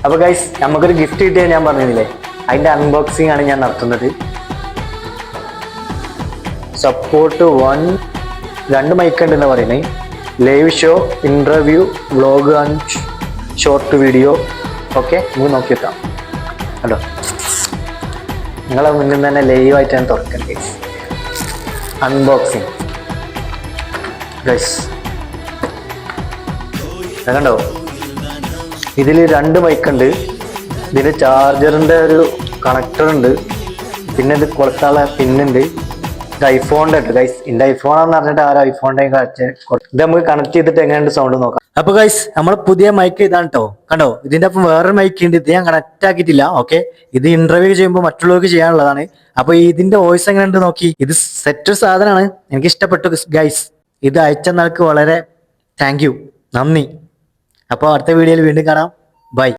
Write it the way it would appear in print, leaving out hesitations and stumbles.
അപ്പോൾ ഗൈസ് നമുക്കൊരു ഗിഫ്റ്റ് കിട്ടിയാൽ ഞാൻ പറഞ്ഞില്ലേ, അതിന്റെ അൺബോക്സിംഗ് ആണ് ഞാൻ നടത്തുന്നത്. സപ്പോർട്ട് 1 2 മൈക്ക് ഉണ്ടെന്ന് പറയുന്നത്. Live show, interview, vlog and short video. Okay, നമുക്ക് നോക്കി വെക്കാം. ഹലോ, നിങ്ങളെ മുന്നിൽ തന്നെ ലൈവായിട്ടാണ് തുറക്കുന്നത്. അൺബോക്സിങ് ഗൈസ്, കണ്ടോ? ഇതിൽ 2 മൈക്ക് ഉണ്ട്. ഇതിന് ചാർജറിന്റെ ഒരു കണക്ടർ ഉണ്ട്. പിന്നെ ഇത് കൊടുക്കാനുള്ള പിന്നുണ്ട്. ഇത് ഐഫോണിന്റെ ഉണ്ട് ഗൈസ്. ഇതിന്റെ ഐഫോണാന്ന് പറഞ്ഞിട്ട് ആ ഐഫോണിന്റെ ഇത് നമുക്ക് കണക്ട് ചെയ്തിട്ട് എങ്ങനെയുണ്ട് സൗണ്ട് നോക്കാം. അപ്പൊ ഗൈസ്, നമ്മളെ പുതിയ മൈക്ക് ഇതാണ് കേട്ടോ. കണ്ടോ, ഇതിന്റെ ഒപ്പം വേറൊരു മൈക്ക് ഉണ്ട്. ഇത് ഞാൻ കണക്ട് ആക്കിയിട്ടില്ല. ഓക്കെ, ഇത് ഇന്റർവ്യൂ ചെയ്യുമ്പോൾ മറ്റുള്ളവർക്ക് ചെയ്യാനുള്ളതാണ്. അപ്പൊ ഇതിന്റെ വോയിസ് എങ്ങനെയുണ്ട് നോക്കി. ഇത് സെറ്റ് സാധനമാണ്, എനിക്ക് ഇഷ്ടപ്പെട്ടു ഗൈസ്. ഇത് അയച്ചെന്നാൾക്ക് വളരെ താങ്ക് യു, നന്ദി. അപ്പോൾ അടുത്ത വീഡിയോയിൽ വീണ്ടും കാണാം. ബൈ.